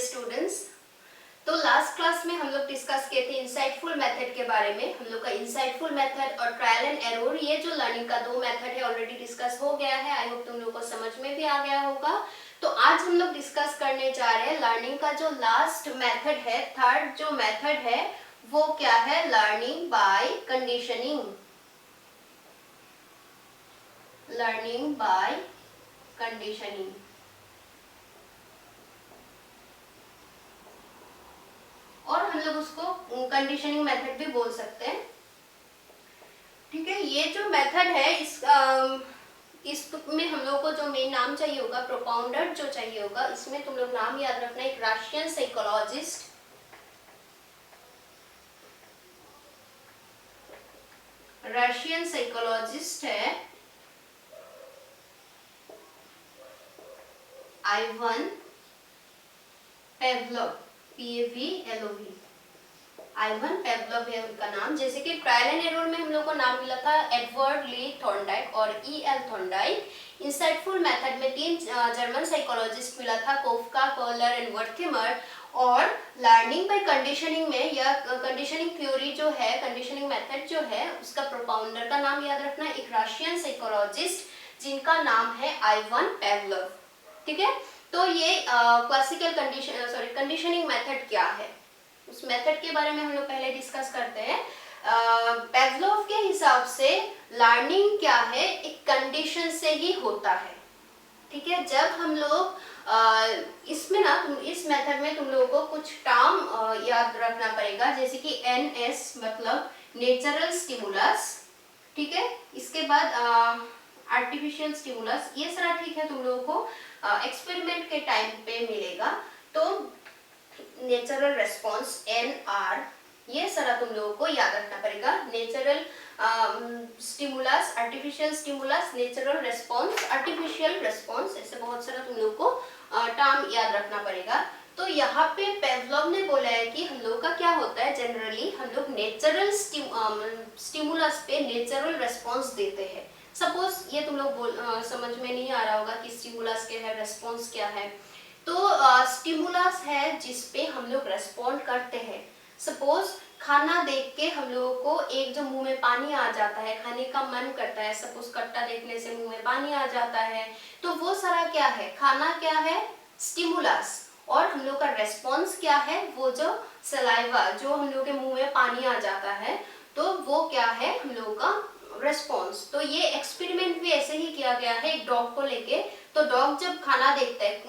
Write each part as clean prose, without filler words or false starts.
Students. तो last class में हम लोग डिस्कस किए थे इंसाइटफुल मेथड के बारे में। हम लोग का इंसाइटफुल मेथड और ट्रायल एंड एरर, ये जो लर्निंग का दो मेथड है ऑलरेडी डिस्कस हो गया है। आई होप तुम लोग को समझ में भी आ गया होगा। तो आज हम लोग डिस्कस करने जा रहे हैं लर्निंग का जो लास्ट मेथड है, थर्ड जो मेथड है वो क्या है, learning by conditioning. Learning by conditioning, और हम लोग उसको कंडीशनिंग मेथड भी बोल सकते हैं। ठीक है, ये जो मेथड है इसमें हम लोग को जो मेन नाम चाहिए होगा, प्रोपाउंडर जो चाहिए होगा, इसमें तुम लोग नाम याद रखना, एक रशियन साइकोलॉजिस्ट, है आइवन पेवलोव, PAVLOV। आइवन पेवलोव है उनका नाम। जैसे कि ट्रायल एंड एरर में हम लोग को नाम मिला था एडवर्ड ली थॉर्नडाइक और EL थॉर्नडाइक। इंसाइटफुल मेथड में 3 जर्मन साइकोलॉजिस्ट मिला था, कोफका, कोहलर एंड वर्थिमर। और लर्निंग बाय कंडीशनिंग में या कंडीशनिंग थ्योरी जो है, कंडीशनिंग मेथड जो है, उसका प्रोपाउंडर का नाम याद रखना, एक रशियन साइकोलॉजिस्ट जिनका नाम है आइवन पेवलोव। ठीक है, तो ये क्लासिकल कंडीशनिंग मेथड क्या है, उस मेथड के बारे में हम लोग पहले डिस्कस करते हैं। पेवलोव के हिसाब से लर्निंग क्या है, एक कंडीशन से ही होता है। ठीक है, जब हम लोग इसमें ना इस मेथड में तुम लोगों को कुछ टर्म याद रखना पड़ेगा, जैसे कि NS मतलब नेचुरल स्टिमुलस। ठीक है, इसके बाद आर्टिफिशियल स्टिमुलस, ये सारा ठीक है तुम लोगों को एक्सपेरिमेंट के टाइम पे मिलेगा। तो नेचुरल रेस्पॉन्स NR, ये सारा तुम लोगों को याद रखना पड़ेगा। Natural stimulus, artificial stimulus, natural response, artificial response, ऐसे बहुत सारा तुम लोगों को टर्म याद रखना पड़ेगा। तो यहाँ पे पेवलोव ने बोला है कि हम लोग का क्या होता है, जनरली हम लोग नेचुरल स्टिमुलस पे नेचुरल रेस्पॉन्स देते हैं। सपोज ये तुम लोग समझ में नहीं आ रहा होगा कि स्टिमुलस क्या है, रेस्पॉन्स क्या है। तो स्टिमुलस है जिसपे हम लोग रेस्पॉन्ड करते हैं। सपोज खाना देख के हम लोगों को एक जो मुंह में पानी आ जाता है, खाने का मन करता है, सपोज कट्टा देखने से मुंह में पानी आ जाता है, तो वो सारा क्या है, खाना क्या है, स्टिमुलस। और हम लोग का रेस्पॉन्स क्या है, वो जो सलाइवा, जो हम लोग के मुंह में पानी आ जाता है, तो वो क्या है हम लोग का रेस्पॉन्स। तो ये एक्सपेरिमेंट भी ऐसे ही किया गया है एक डॉग को लेके। तो डॉग जब खाना देखता है,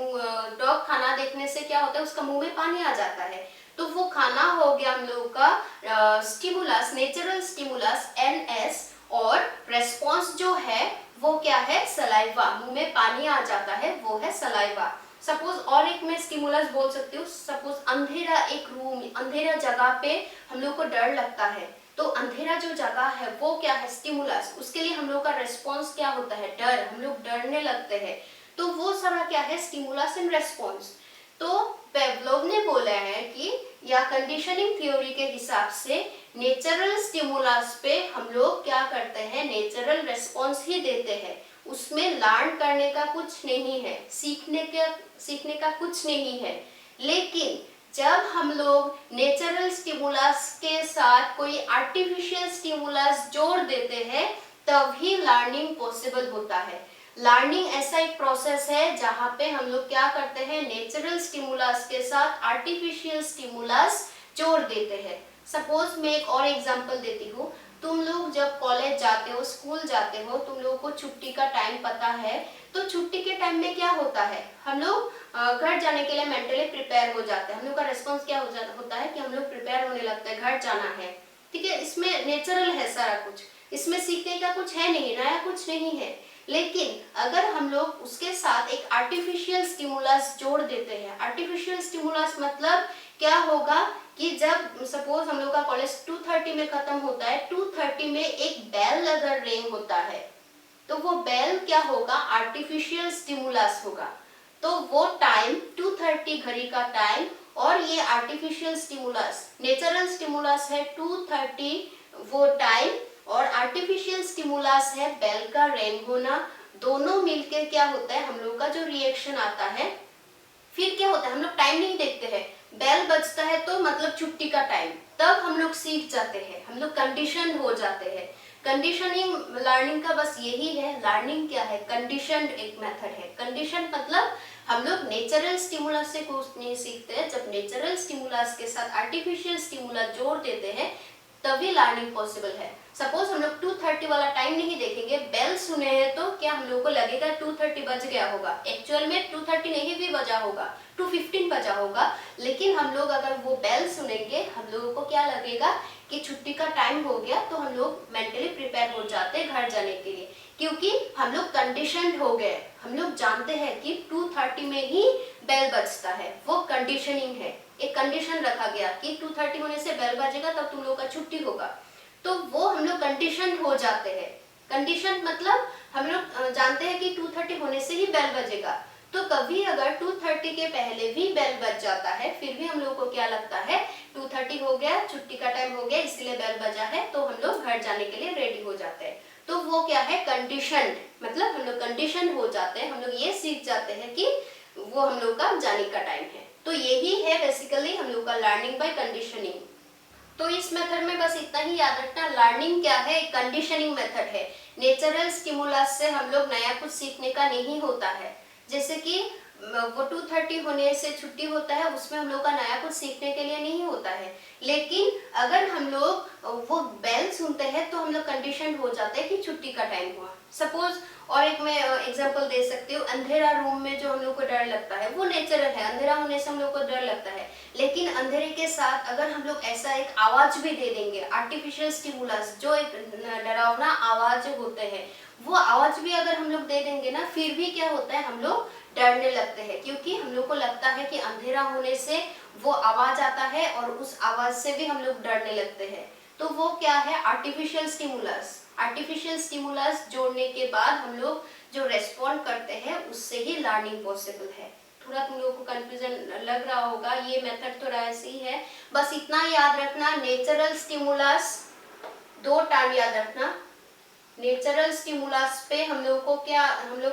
डॉग खाना देखने से क्या होता है, उसका मुंह में पानी आ जाता है, तो वो खाना हो गया हम लोग का स्टिमुलस, नेचुरल स्टिमुलस NS, और रेस्पॉन्स जो है वो क्या है, सलाइवा, मुंह में पानी आ जाता है, वो है सलाइवा। सपोज और एक मैं स्टिमुलस बोल सकती हूँ, सपोज अंधेरा एक रूम, अंधेरा जगह पे हम लोग को डर लगता है, तो अंधेरा जो जगह है वो क्या है, स्टिमुलस। उसके लिए हम लोग का रेस्पॉन्स क्या होता है, डर, हम लोग डरने लगते हैं, तो वो सारा क्या है, स्टिमुलस एंड रेस्पॉन्स। तो पेवलोव ने बोला है कि या कंडीशनिंग थ्योरी के हिसाब से नेचुरल स्टिमुलस पे हम लोग क्या करते हैं, नेचुरल रेस्पॉन्स ही देते हैं, उसमें लर्न करने का कुछ नहीं है, सीखने का कुछ नहीं है। लेकिन जब हम लोग नेचुरल स्टिमुलस के साथ कोई आर्टिफिशियल स्टिमुलस जोड़ देते हैं, तभी लर्निंग पॉसिबल होता है। लर्निंग ऐसा एक प्रोसेस है जहाँ पे हम लोग क्या करते हैं, नेचुरल स्टिमुलस के साथ आर्टिफिशियल स्टिमुलस जोड़ देते हैं। सपोज मैं एक और एग्जांपल देती हूँ। तुम लोग जब कॉलेज जाते हो, स्कूल जाते हो, तुम लोगों को छुट्टी का टाइम पता है, तो छुट्टी के टाइम में क्या होता है, हम लोग घर जाने के लिए मेंटली प्रिपेयर हो जाते हैं। हम लोग का रेस्पॉन्स क्या होता है कि हम लोग प्रिपेयर होने लगते हैं, घर जाना है। ठीक है, इसमें नेचुरल है सारा कुछ, इसमें सीखने का कुछ है नहीं, नया कुछ नहीं है। लेकिन अगर हम लोग उसके साथ एक आर्टिफिशियल स्टिमुलस जोड़ देते हैं, आर्टिफिशियल स्टिमुलस मतलब क्या होगा कि जब सपोज हम लोग का कॉलेज 2:30 में खत्म होता है, 2:30 में एक बेल अगर रिंग होता है, तो वो बेल क्या होगा, आर्टिफिशियल स्टिमुलस होगा। तो वो टाइम 2:30 घड़ी का टाइम, और ये आर्टिफिशियल स्टिमुलस, नेचुरल स्टिमुलस है 2:30 वो टाइम, और आर्टिफिशियल स्टिमुलस है बेल का रिंग होना। दोनों मिलकर क्या होता है, हम लोग का जो रिएक्शन आता है फिर क्या होता है, हम लोग टाइम नहीं देखते हैं, बेल बजता है तो मतलब छुट्टी का टाइम, तब हम लोग सीख जाते हैं, हम लोग कंडीशन हो जाते हैं। कंडीशनिंग लर्निंग का बस यही है। लर्निंग क्या है, कंडीशन एक मेथड है। कंडीशन मतलब हम लोग नेचुरल स्टिमुलस से कुछ नहीं सीखते हैं, जब नेचुरल स्टिमुलस के साथ आर्टिफिशियल स्टिमुलस जोड़ देते हैं तभी लर्निंग पॉसिबल है। सपोज हम लोग 2:30 वाला टाइम नहीं देखेंगे, बेल सुने हैं तो क्या हम लोगों को लगेगा 2:30 बज गया होगा, एक्चुअल में 2:30 नहीं भी बजा होगा, 2:15 बजा होगा, लेकिन हम लोग अगर वो बेल सुनेंगे हम लोगों को क्या लगेगा कि छुट्टी का टाइम हो गया, तो हम लोग मेंटली प्रिपेयर हो जाते हैं घर जाने के लिए, क्योंकि हम लोग कंडीशनड हो गए। हम लोग जानते हैं कि 2:30 में ही बेल बजता है, वो कंडीशनिंग है। एक कंडीशन रखा गया कि 2:30 होने से बेल बजेगा तब तुम लोग का छुट्टी होगा, तो वो हम लोग कंडीशन हो जाते हैं। कंडीशन मतलब हम लोग जानते हैं कि 2:30 होने से ही बेल बजेगा, तो कभी अगर 2:30 के पहले भी बेल बज जाता है फिर भी हम लोग को क्या लगता है 2:30 हो गया, छुट्टी का टाइम हो गया, इसलिए बेल बजा है, तो हम लोग घर जाने के लिए रेडी हो जाते हैं। तो वो क्या है, कंडीशन, मतलब हम लोग कंडीशन हो जाते हैं, हम लोग ये सीख जाते हैं कि वो हम लोग का जाने का टाइम है। तो यही है बेसिकली हम लोग का लर्निंग बाय कंडीशनिंग। तो इस मेथड में बस इतना ही याद रखना, लर्निंग क्या है, कंडीशनिंग मेथड है। नेचुरल स्टिमुलस से हम लोग नया कुछ सीखने का नहीं होता है। जैसे कि वो 2:30 होने से छुट्टी होता है, उसमें हम लोग का नया कुछ सीखने के लिए नहीं होता है। लेकिन अगर हम लोग वो बेल सुनते हैं तो हम लोग कंडीशन हो जाते हैं कि छुट्टी का टाइम हुआ। सपोज और एक मैं एग्जांपल दे सकती हूँ, अंधेरा रूम में जो हम लोग को डर लगता है वो नेचुरल है, अंधेरा होने से हम लोग को डर लगता है। लेकिन अंधेरे के साथ अगर हम लोग ऐसा एक आवाज भी दे देंगे, आर्टिफिशियल स्टिमुलस, जो एक डरावना आवाज होते हैं, वो आवाज भी अगर हम लोग दे देंगे ना, फिर भी क्या होता है, हम लोग डरने लगते हैं, क्योंकि हम लोग को लगता है कि अंधेरा होने से वो आवाज आता है और उस आवाज से भी हम लोग डरने लगते हैं। तो वो क्या है, आर्टिफिशियल स्टिमुलस। आर्टिफिशियल स्टिमुलस जोड़ने के बाद हम लोग जो रेस्पॉन्ड करते हैं उससे ही लर्निंग पॉसिबल है। थोड़ा तुम लोगों को कंफ्यूजन लग रहा होगा, ये मेथड थोड़ा ऐसे ही है। बस इतना याद रखना, नेचुरल स्टिमुलस, दो टर्म याद रखना। नेचुरल स्टिमुलस पे हम लोग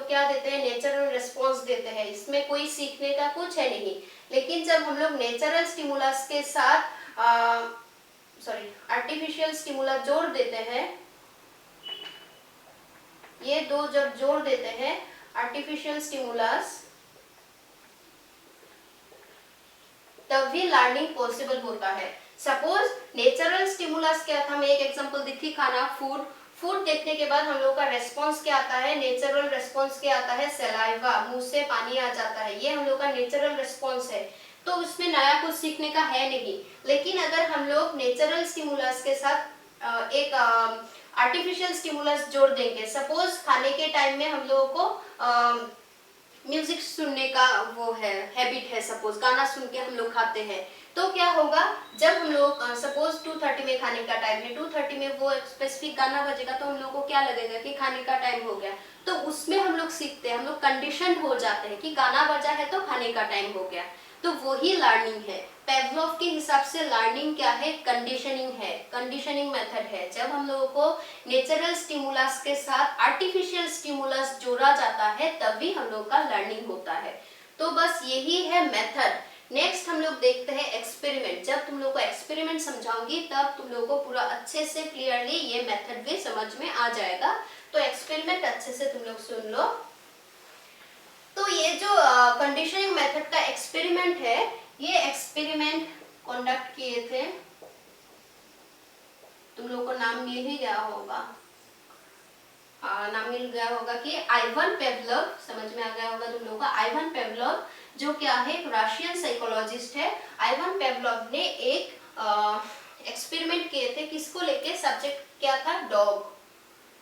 क्या देते हैं, नेचुरल रिस्पॉन्स देते हैं, इसमें कोई सीखने का कुछ है नहीं। लेकिन जब हम लोग नेचुरल स्टिमुलस के साथ आर्टिफिशियल स्टिमुलस जोड़ देते हैं, ये दो जब जोड़ देते हैं, आर्टिफिशियल स्टिमुलस, तब भी लर्निंग पॉसिबल होता है। सपोज नेचुरल स्टिमुलस क्या था, मैं एक एग्जांपल दी थी, खाना, फूड देखने के बाद हम लोग का रेस्पॉन्स क्या आता है, नेचुरल रेस्पॉन्स क्या आता है, सलाइवा, मुंह से पानी आ जाता है, ये हम लोग का नेचुरल रेस्पॉन्स है। तो उसमें नया कुछ सीखने का है नहीं। लेकिन अगर हम लोग नेचुरल स्टिमुलस के साथ एक आर्टिफिशियल स्टिमुलस जोड़ देंगे, सपोज खाने के टाइम में हम लोगों को म्यूजिक सुनने का वो है, हैबिट है, सपोज गाना सुन के हम लोग खाते हैं, तो क्या होगा, जब हम लोग सपोज 2:30 में खाने का टाइम है, 2:30 में वो स्पेसिफिक गाना बजेगा तो हम लोग को क्या लगेगा कि खाने का टाइम हो गया, तो उसमें हम लोग सीखते हैं, हम लोग कंडीशन हो जाते हैं कि गाना बजा है तो खाने का टाइम हो गया। तो वही लर्निंग है। पेवलोव के हिसाब से लर्निंग क्या है, कंडीशनिंग है, कंडीशनिंग मेथड है। जब हम लोगों को नेचुरल स्टिमुलस के साथ आर्टिफिशियल स्टिमुलस जोड़ा जाता है तभी हम लोग का लर्निंग होता है। तो बस यही है मेथड। नेक्स्ट हम लोग देखते हैं एक्सपेरिमेंट। जब तुम लोग को एक्सपेरिमेंट समझाऊंगी तब तुम लोग को पूरा अच्छे से क्लियरली ये मेथड भी समझ में आ जाएगा। तो एक्सपेरिमेंट अच्छे से तुम लोग सुन लो। तो ये जो कंडीशनिंग मेथड का एक्सपेरिमेंट है, ये एक्सपेरिमेंट कंडक्ट किए थे, तुम लोग को नाम मिल ही गया होगा, नाम मिल गया होगा कि आइवन पेवलोव, समझ में आ गया होगा तुम लोगों का। आइवन पेवलोव जो क्या है, एक रशियन साइकोलॉजिस्ट है। आइवन पेवलोव ने एक एक्सपेरिमेंट किए थे, किसको लेके, सब्जेक्ट क्या था, डॉग,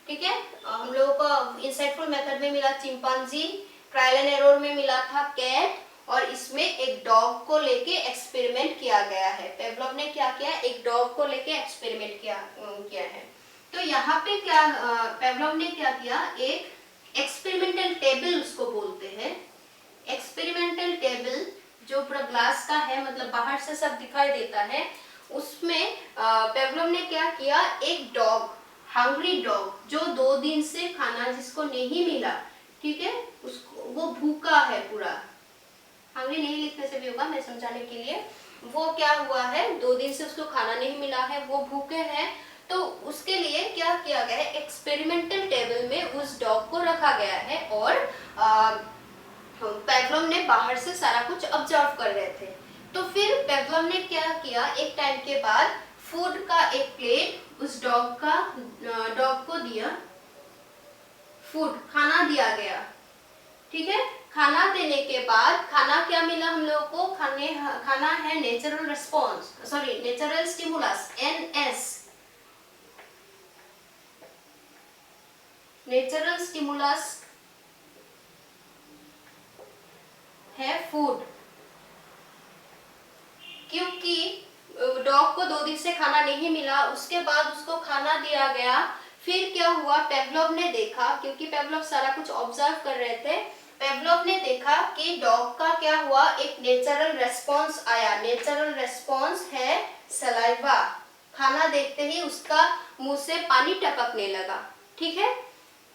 ठीक है। हम लोगों को इंसाइटफुल मेथड में मिला चिंपांजी, ट्रायल एंड एरर में मिला था कैट, और इसमें एक डॉग को लेके एक्सपेरिमेंट किया गया है। पेवलोव ने क्या किया, एक डॉग को लेके एक्सपेरिमेंट किया है। तो यहाँ पे क्या पेवलोव ने क्या किया, एक एक्सपेरिमेंटल टेबल उसको बोलते हैं। एक्सपेरिमेंटल टेबल जो पूरा ग्लास का है, मतलब बाहर से सब दिखाई देता है, उसमें पेवलोव ने क्या किया, एक डॉग, हंग्री डॉग, जो 2 दिन से खाना जिसको नहीं मिला, ठीक है, उसको, वो भूखा है पूरा, हंग्री नहीं लिखने से भी होगा, मैं समझाने के लिए। वो क्या हुआ है, 2 दिन से उसको खाना नहीं मिला है, वो भूखे हैं, तो उसके लिए क्या किया गया है, एक्सपेरिमेंटल टेबल में उस डॉग को रखा गया है और पेवलोव ने बाहर से सारा कुछ ऑब्जर्व कर रहे थे। तो फिर पेवलोव ने क्या किया, एक टाइम के बाद फूड का एक प्लेट उस डॉग को दिया, फूड खाना दिया गया, ठीक है। खाना देने के बाद खाना क्या मिला हम लोग को, खाना है natural response, sorry natural stimulus, NS, natural stimulus है फूड। क्योंकि डॉग को 2 दिन से खाना नहीं मिला, उसके बाद उसको खाना दिया गया, फिर क्या हुआ, पेवलोव ने देखा, क्योंकि पेवलोव सारा कुछ ऑब्जर्व कर रहे थे, पेवलोव ने देखा कि डॉग का क्या हुआ, एक नेचुरल रेस्पॉन्स आया। नेचुरल रेस्पॉन्स है सलाइवा, खाना देखते ही उसका मुंह से पानी टपकने लगा, ठीक है।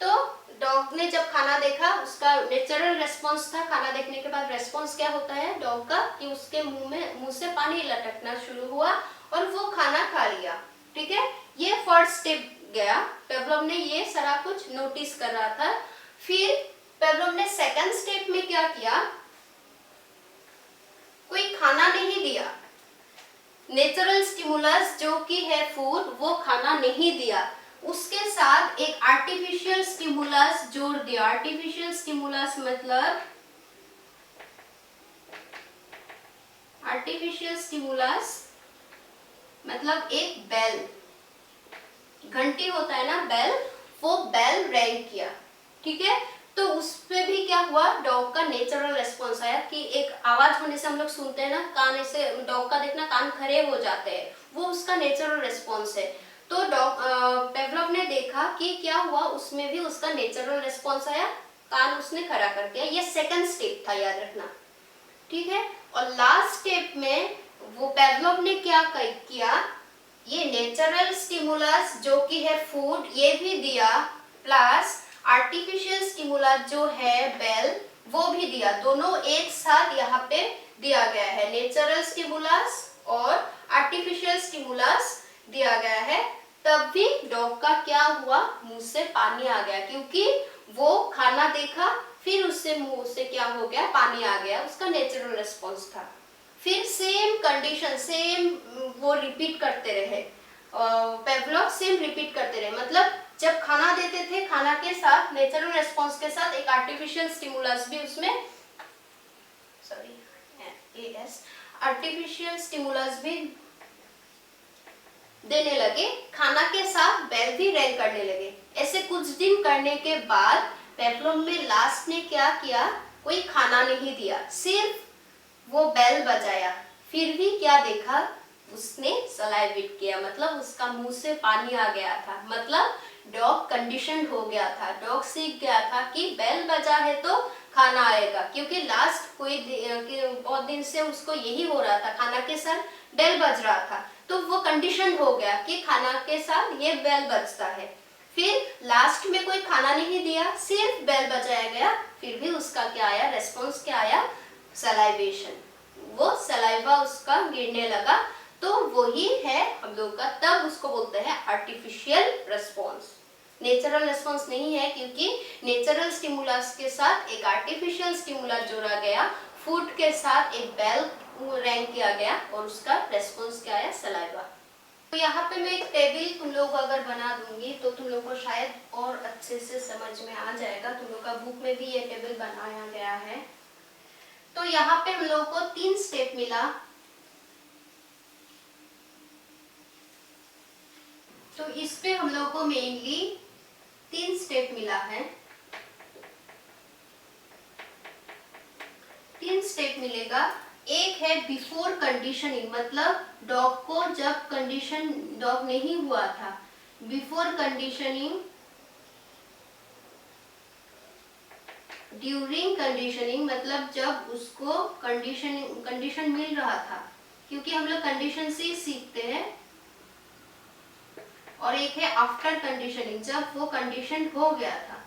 तो डॉग ने जब खाना देखा, उसका नेचुरल रेस्पॉन्स था, खाना देखने के बाद रेस्पॉन्स क्या होता है डॉग का, कि उसके मुंह से पानी लटकना शुरू हुआ और वो खाना खा लिया, ठीक है। ये फर्स्ट स्टेप गया, पेवलोव ने ये सारा कुछ नोटिस कर रहा था। फिर पेवलोव ने सेकंड स्टेप में क्या किया, कोई खाना नहीं दिया, नेचुरल स्टिमुलस जो कि है फूड, वो खाना नहीं दिया, उसके साथ एक आर्टिफिशियल स्टिमुलस जोड़ दिया। आर्टिफिशियल स्टिमुलस मतलब, आर्टिफिशियल स्टिमुलस मतलब एक बेल, घंटी होता है ना बेल, वो बेल रिंग किया, ठीक है। तो उस पे भी क्या हुआ, डॉग का नेचुरल रेस्पॉन्स आया, कि एक आवाज होने से हम लोग सुनते हैं ना, कान से डॉग का देखना कान खड़े हो जाते हैं, वो उसका नेचुरल रेस्पॉन्स है। तो पेवलोव ने देखा कि क्या हुआ, उसमें भी उसका नेचुरल रेस्पॉन्स आया, कान उसने खड़ा कर दिया। ये सेकंड स्टेप था, याद रखना, ठीक है। और लास्ट स्टेप में वो पेवलोव ने क्या किया, ये नेचुरल स्टिमुलस जो कि है फूड, ये भी दिया, प्लस आर्टिफिशियल स्टिमुलस जो है बेल, वो भी दिया। दोनों एक साथ यहाँ पे दिया गया है, नेचुरल स्टिमुलस और आर्टिफिशियल स्टिमुलस दिया गया है। तब भी डॉग का क्या हुआ, मुंह से पानी आ गया, क्योंकि वो खाना देखा, फिर उससे मुंह से क्या हो गया, पानी आ गया, उसका नेचुरल रिस्पॉन्स था। फिर सेम कंडीशन, सेम वो रिपीट करते रहे, पेवलोव सेम रिपीट करते रहे, मतलब जब खाना देते थे, खाना के साथ नेचुरल रिस्पॉन्स के साथ एक आर्टिफिशियल स्टिमुलस भी उसमें, सॉरी एस, आर्टिफिशियल स्टिमुलस भी देने लगे, खाना के साथ बेल भी रिंग करने लगे। ऐसे कुछ दिन करने के बाद पेवलोव में लास्ट ने क्या किया, कोई खाना नहीं दिया, सिर्फ वो बेल बजाया, फिर भी क्या देखा, उसने सलाइवेट किया, मतलब उसका मुंह से पानी आ गया था, मतलब डॉग कंडीशन हो गया था, डॉग सीख गया था कि बेल बजा है तो खाना आएगा, क्योंकि लास्ट बहुत दिन से उसको यही हो रहा था, खाना के साथ बेल बज रहा था, तो वो कंडीशन हो गया कि खाना के साथ ये बेल बजता है। फिर लास्ट में कोई खाना नहीं दिया, सिर्फ बेल बजाया गया, फिर भी उसका क्या आया, रेस्पॉन्स क्या आया, सलाइवेशन, वो सलाइवा उसका गिरने लगा। तो वही है हम लोग का, तब उसको बोलते हैं आर्टिफिशियल रेस्पॉन्स, नेचुरल रेस्पॉन्स नहीं है, क्योंकि नेचुरल स्टिमुलस के साथ एक आर्टिफिशियल स्टिमुलस जोड़ा गया, फूड के साथ एक बेल रिंग किया गया और उसका रेस्पॉन्स क्या आया, सलाइवा। तो यहाँ पे मैं एक टेबल तुम लोग अगर बना दूंगी तो तुम लोग को शायद और अच्छे से समझ में आ जाएगा, तुम लोग का बुक में भी ये टेबल बनाया गया है। तो यहाँ पे हम लोग को 3 स्टेप मिला, तो इस पे हम लोग को मेनली 3 स्टेप मिला है, 3 स्टेप मिलेगा। एक है बिफोर कंडीशनिंग, मतलब डॉग को जब कंडीशन डॉग नहीं हुआ था, बिफोर कंडीशनिंग, ड्यूरिंग कंडीशनिंग मतलब जब उसको कंडीशन मिल रहा था, क्योंकि हम लोग कंडीशन से सीखते हैं, और एक है आफ्टर कंडीशनिंग, जब वो कंडीशन हो गया था।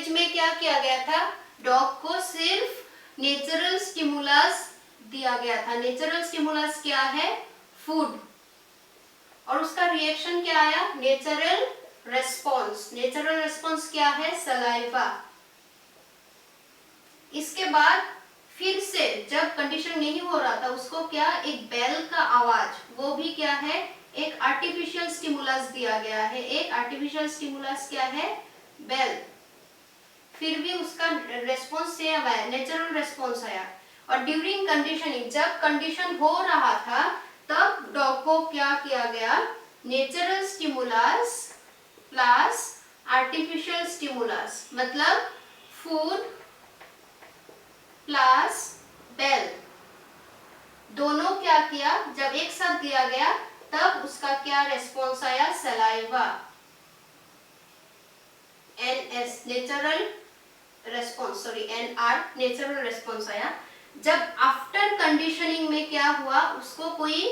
स्टेज में क्या किया गया था, डॉग को सिर्फ नेचुरल स्टिमुलस दिया गया था। नेचुरल स्टिमुलस क्या है, फूड, और उसका रिएक्शन क्या आया, नेचुरल रेस्पॉन्स। नेचुरल रेस्पॉन्स क्या है, सलाइवा। इसके बाद फिर से जब कंडीशन नहीं हो रहा था उसको क्या, एक बेल का आवाज, वो भी क्या है, एक आर्टिफिशियल स्टिमुलस दिया गया है। एक आर्टिफिशियल स्टिमुलस क्या है, बेल। फिर भी उसका रेस्पॉन्स सेम आया, नेचुरल रेस्पॉन्स आया। और ड्यूरिंग कंडीशनिंग, जब कंडीशन हो रहा था तब डॉग को क्या किया गया, natural stimulus plus artificial stimulus, मतलब फूड प्लस बेल, दोनों क्या किया, जब एक साथ दिया गया तब उसका क्या रेस्पॉन्स आया, saliva, NS natural response, sorry NR natural response आया। जब आफ्टर कंडीशनिंग में क्या हुआ, उसको कोई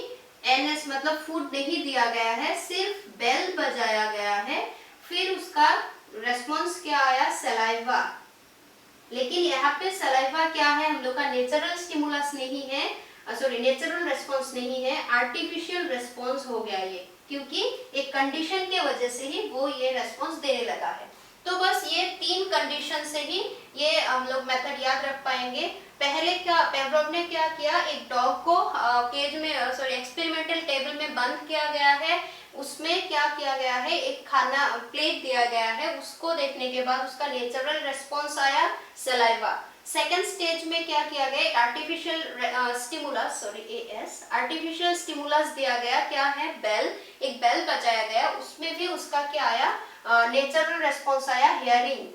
NS मतलब फूड नहीं दिया गया है, सिर्फ बेल बजाया गया है, फिर उसका रेस्पॉन्स क्या आया, सलाइवा। लेकिन यहाँ पे सलाइवा क्या है, हम लोग का नेचुरल स्टिमुलस नहीं है, सॉरी नेचुरल रेस्पॉन्स नहीं है, आर्टिफिशियल रेस्पॉन्स हो गया ये, क्योंकि एक कंडीशन के वजह से ही वो ये रेस्पॉन्स देने लगा है। तो बस ये 3 कंडीशन से ही ये हम लोग मेथड याद रख पाएंगे। पहले क्या, पेवलोव ने क्या किया, एक डॉग को केज में, सॉरी एक्सपेरिमेंटल टेबल में बंद किया गया है, उसमें क्या किया गया है, एक खाना प्लेट दिया गया है, उसको देखने के बाद उसका नेचुरल रेस्पॉन्स आया, सलाइवा। सेकेंड स्टेज में क्या किया गया, artificial stimulus, sorry AS artificial stimulus दिया गया, क्या है, बेल, एक बेल बजाया गया, उसमें भी उसका क्या आया, नेचुरल रेस्पॉन्स आया, हियरिंग,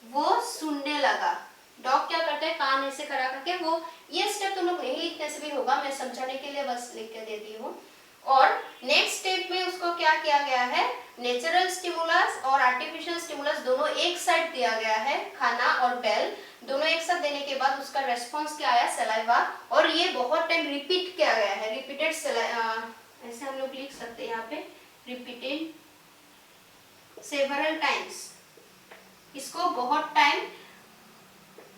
वो सुनने लगा। डॉग क्या करते हैं, कान ऐसे खड़ा करके, वो ये स्टेप तुम लोग नहीं लिखने से भी होगा, मैं समझाने के लिए बस लिख के देती हूँ। और नेक्स्ट स्टेप में उसको क्या किया गया है, नेचुरल स्टिमुलस और आर्टिफिशियल स्टिमुलस दोनों एक साइड दिया गया है, खाना और बेल दोनों एक साथ देने के बाद उसका रेस्पॉन्स क्या आया, सलाइवा। और ये बहुत टाइम रिपीट किया गया है, रिपीटेड, ऐसे हम लोग लिख सकते हैं यहाँ पे, रिपीटेड सेवरल टाइम्स, इसको बहुत टाइम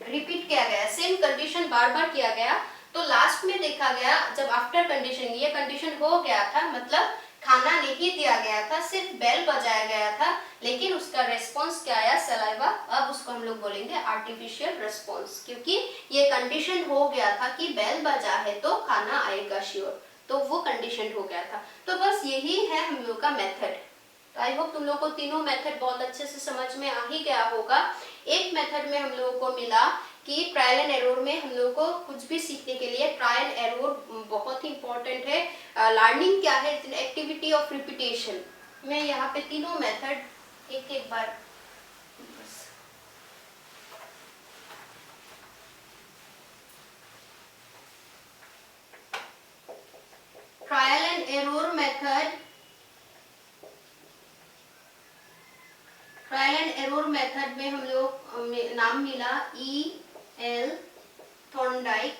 रिपीट किया गया, सेम कंडीशन बार बार किया गया। तो लास्ट में देखा गया, जब आफ्टर कंडीशन, ये कंडीशन हो गया था, मतलब खाना नहीं दिया गया था, सिर्फ बेल बजाया गया था, लेकिन उसका रेस्पॉन्स क्या आया, सलाइवा। अब उसको हम लोग बोलेंगे आर्टिफिशियल रेस्पॉन्स, क्योंकि ये कंडीशन हो गया था कि बेल बजा है तो खाना आएगा श्योर, तो वो कंडीशन हो गया था। तो बस यही है हम लोग का मेथड। तो आई होप तुम लोग को तीनों मेथड बहुत अच्छे से समझ में आ ही गया होगा। एक मेथड में हम लोगों को मिला कि ट्रायल एंड एरर में हम लोगों को कुछ भी सीखने के लिए ट्रायल एरर बहुत ही इंपॉर्टेंट है। लर्निंग क्या है, एक्टिविटी ऑफ रिपीटेशन। मैं यहाँ पे तीनों मेथड एक एक बार बस trial and error method, trial and error method में हम लोग नाम मिला E.L. थॉर्नडाइक।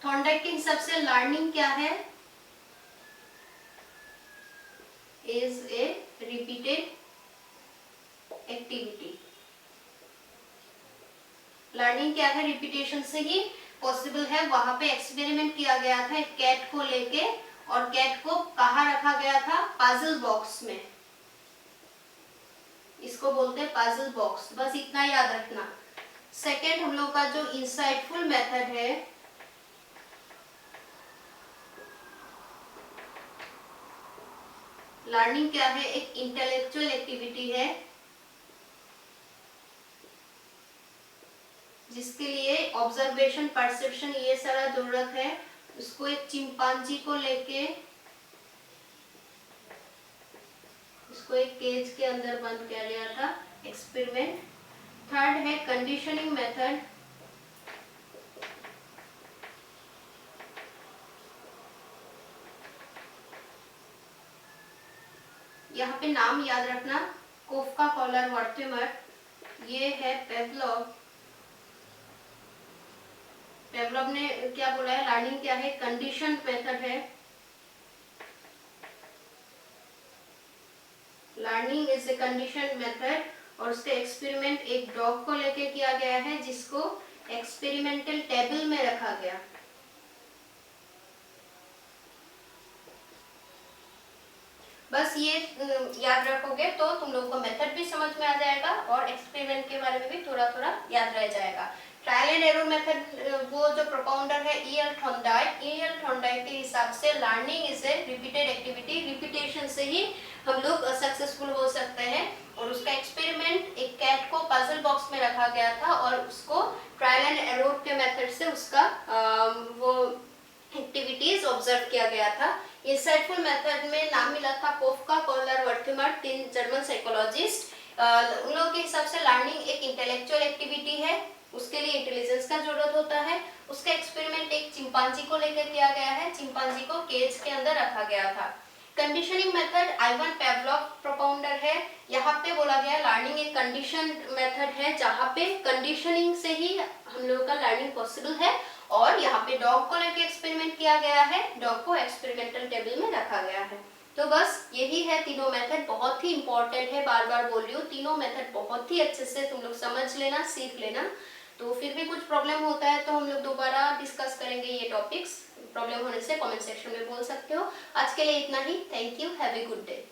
थॉर्नडाइक के हिसाब से लर्निंग क्या है, is a repeated activity. Learning क्या है, रिपीटेशन से ही पॉसिबल है। वहां पे एक्सपेरिमेंट किया गया था एक कैट को लेके, और कैट को कहाँ रखा गया था, पजल बॉक्स में, इसको बोलते हैं पजल बॉक्स, बस इतना याद रखना। सेकेंड हम लोग का जो इंसाइटफुल मेथड है, लर्निंग क्या है, एक इंटेलेक्चुअल एक्टिविटी है, जिसके लिए ऑब्जर्वेशन, परसेप्शन, ये सारा जरूरत है। उसको एक चिंपांजी को लेके उसको एक केज के अंदर बंद किया गया था, एक्सपेरिमेंट। थर्ड है कंडीशनिंग मेथड, यहाँ पे नाम याद रखना, कोफ्का, कॉलर, वर्टेमर। ये है पेवलोव। पेवलोव ने क्या बोला है, लर्निंग क्या है, कंडीशन मेथड है। Learning is a condition method, और उसका एक्सपेरिमेंट एक डॉग को लेके किया गया है जिसको एक्सपेरिमेंटल टेबल में रखा गया। बस ये याद रखोगे तो तुम लोगों को मेथड भी समझ में आ जाएगा और एक्सपेरिमेंट के बारे में भी थोड़ा थोड़ा याद रह जाएगा। ट्रायल एंड एरर मेथड, वो जो प्रोपाउंडर है ई.एल. थॉर्नडाइक के हिसाब से learning is a repeated activity, repetition से ही हम लोग सक्सेसफुल हो सकते हैं। और उसका एक्सपेरिमेंट एक कैट को पजल बॉक्स में रखा गया था और उसको ट्रायल एंड एरर के मेथड से उसका वो एक्टिविटीज ऑब्जर्व किया गया था। इंसाइटफुल मेथड में नाम मिला था कोफका, कॉलर, वर्थिमर, 3 जर्मन साइकोलॉजिस्ट। उन लोगों के हिसाब से लर्निंग एक इंटेलेक्चुअल एक्टिविटी है, उसके लिए इंटेलिजेंस का जरूरत होता है। उसका एक्सपेरिमेंट एक चिंपांजी को लेकर किया गया है, चिंपांजी को केज के अंदर रखा गया था। कंडीशनिंग मेथड आइवन पेवलोव प्रोपाउंडर है। यहाँ पे बोला गया लर्निंग एक कंडीशन मेथड है जहाँ पे कंडीशनिंग से ही हम लोगों का लर्निंग पॉसिबल है। और यहाँ पे डॉग को लेके एक्सपेरिमेंट किया गया है, डॉग को एक्सपेरिमेंटल टेबल में रखा गया है। तो बस यही है तीनों मेथड, बहुत ही इंपॉर्टेंट है, बार बार बोल रही हूँ, तीनों मेथड बहुत ही अच्छे से तुम लोग समझ लेना, सीख लेना। तो फिर भी कुछ प्रॉब्लम होता है तो हम लोग दोबारा डिस्कस करेंगे ये टॉपिक्स। प्रॉब्लम होने से कमेंट सेक्शन में बोल सकते हो। आज के लिए इतना ही। Thank you, have a good day.